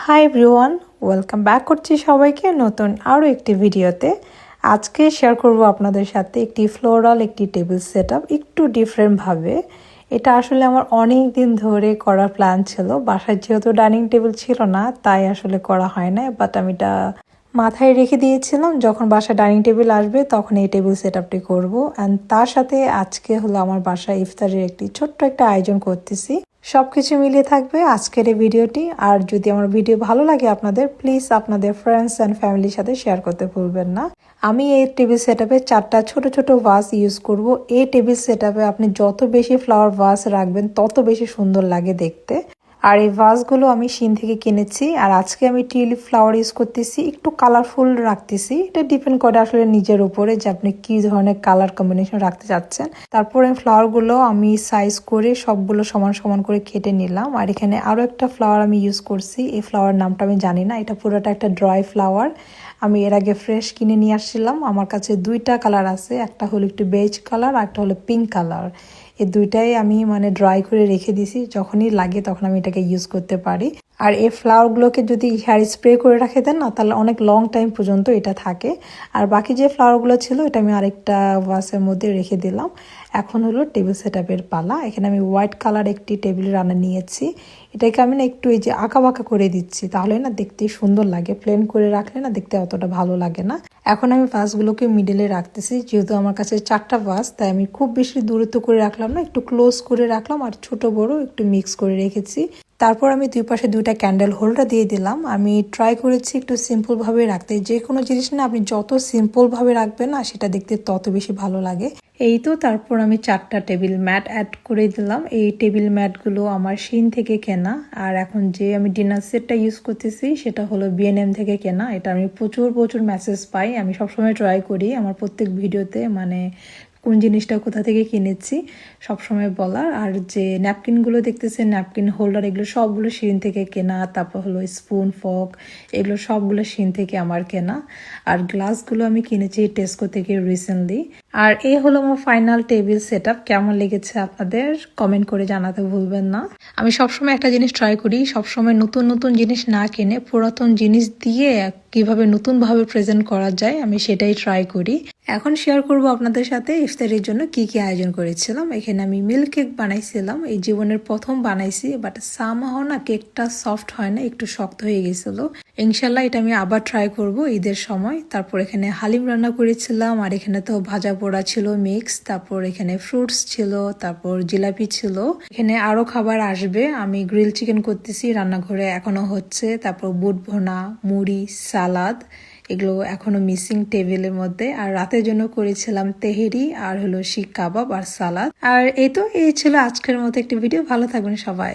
Hi everyone, welcome back করছি সবাইকে নতুন আরও একটি ভিডিওতে। আজকে শেয়ার করব আপনাদের সাথে একটি ফ্লোরাল একটি টেবিল সেটআপ একটু ডিফারেন্টভাবে। এটা আসলে আমার অনেক দিন ধরে করার প্ল্যান ছিল, বাসায় যেহেতু ডাইনিং টেবিল ছিল না তাই আসলে করা হয় না, বাট আমি এটা মাথায় রেখে দিয়েছিলাম যখন বাসায় ডাইনিং টেবিল আসবে তখন এই টেবিল সেটআপটি করব। অ্যান্ড তার সাথে আজকে হলো আমার বাসায় ইফতারের একটি ছোট্ট একটা আয়োজন করতেছি। সবকিছু মিলিয়ে থাকবে আজকের এই ভিডিওটি। আর যদি আমার ভিডিও ভালো লাগে আপনাদের, প্লিজ আপনাদের ফ্রেন্ডস অ্যান্ড ফ্যামিলির সাথে শেয়ার করতে ভুলবেন না। আমি এই টেবিল সেটআপে 4টা ছোট ছোট ভাস ইউজ করব। এই টেবিল সেটআপে আপনি যত বেশি ফ্লাওয়ার ভাস রাখবেন তত বেশি সুন্দর লাগে দেখতে। আর এই ভাসগুলো আমি শিন থেকে কিনেছি। আর আজকে আমি টিউলিপ ফ্লাওয়ার ইউজ করতেছি, একটু কালারফুল রাখতেছি। এটা ডিপেন্ড করে আসলে নিজের উপরে যে আপনি কি ধরনের কালার কম্বিনেশন রাখতে চাচ্ছেন। তারপরে ফ্লাওয়ারগুলো আমি সাইজ করে সবগুলো সমান সমান করে কেটে নিলাম। আর এখানে আরও একটা ফ্লাওয়ার আমি ইউজ করছি, এই ফ্লাওয়ার নামটা আমি জানি না, এটা পুরোটা একটা ড্রাই ফ্লাওয়ার। আমি এর আগে ফ্রেশ কিনে নিয়ে আসছিলাম। আমার কাছে 2টা কালার আছে, একটা হলো একটু বেজ কালার আর একটা হলো পিঙ্ক কালার। এই দুইটাই আমি ড্রাই করে রেখে দিছি, যখনই লাগে তখন আমি এটাকে ইউজ করতে পারি। আর এই ফ্লাওয়ারগুলোকে যদি হেয়ার স্প্রে করে রাখে দেন না, তাহলে অনেক লং টাইম পর্যন্ত এটা থাকে। আর বাকি যে ফ্লাওয়ারগুলো ছিল এটা আমি আরেকটা ভাসের মধ্যে রেখে দিলাম। এখন হলো টেবিল সেটআপের পালা। এখানে আমি হোয়াইট কালার একটি টেবিল রানার নিয়েছি। এটাকে আমি একটু এই যে আঁকা বাঁকা করে দিচ্ছি, তাহলে না দেখতে সুন্দর লাগে। প্লেন করে রাখলে না দেখতে অতটা ভালো লাগে না। এখন আমি ভাসগুলোকে মিডলে রাখতেছি, যেহেতু আমার কাছে 4টা ভাস তাই আমি খুব বেশি দূরত্ব করে রাখলাম না, একটু ক্লোজ করে রাখলাম আর ছোট বড় একটু মিক্স করে রেখেছি। তারপর আমি দুই পাশে 2টা ক্যান্ডেল হোল্ডার দিয়ে দিলাম। আমি ট্রাই করেছি একটু সিম্পলভাবে রাখতে। যে কোনো জিনিস না আপনি যত সিম্পলভাবে রাখবেন না সেটা দেখতে তত বেশি ভালো লাগে। এই তো তারপর আমি 4টা টেবিল ম্যাট অ্যাড করে দিলাম। এই টেবিল ম্যাটগুলো আমার শিন থেকে কেনা। আর এখন যে আমি ডিনার সেটটা ইউজ করতেছি সেটা হলো বিএনএম থেকে কেনা। এটা আমি প্রচুর মেসেজ পাই, আমি সবসময় ট্রাই করি আমার প্রত্যেক ভিডিওতে কোন জিনিসটা কোথা থেকে কিনেছি সবসময় বলার। আর যে ন্যাপকিনগুলো দেখতেছেন, ন্যাপকিন হোল্ডার, এগুলো সবগুলো শিন থেকে কেনা। তারপর হলো স্পুন ফক, এগুলো সবগুলো শিন থেকে আমার কেনা। আর গ্লাসগুলো আমি কিনেছি টেস্কো থেকে রিসেন্টলি। আর এই হলো আমার ফাইনাল টেবিল সেটআপ। কেমন লেগেছে আপনাদের কমেন্ট করে জানাতে ভুলবেন না। আমি সবসময় একটা জিনিস ট্রাই করি, সবসময় নতুন নতুন জিনিস না কিনে পুরাতন জিনিস দিয়ে কিভাবে নতুনভাবে প্রেজেন্ট করা যায় আমি সেটাই ট্রাই করি। এখন শেয়ার করব আপনাদের সাথে ইফতারের জন্য কি কি আয়োজন করেছিলাম। এখানে আমি মিল্ক কেক বানাইছিলাম, এই জীবনের প্রথম বানাইছি, বাট সামহাও না কেকটা সফট হয় না, একটু শক্ত হয়ে গেছিল। ইনশাল্লাহ এটা আমি আবার ট্রাই করব ঈদের সময়। তারপর এখানে হালিম রান্না করেছিলাম। আর এখানে তো ভাজা পোড়া ছিল মিক্স, তারপর এখানে ফ্রুটস ছিল, তারপর জিলাপি ছিল। এখানে আরো খাবার আসবে। আমি গ্রিল চিকেন করতেছি রান্নাঘরে, এখনো হচ্ছে। তারপর বুট ভুনা, মুড়ি, সালাদ, এগুলো এখনো মিসিং টেবিলের মধ্যে। আর রাতের জন্য করেছিলাম তেহেরি আর হলো শিক কাবাব আর সালাদ। আর এই ছিল আজকের মতো একটি ভিডিও। ভালো থাকবেন সবাই।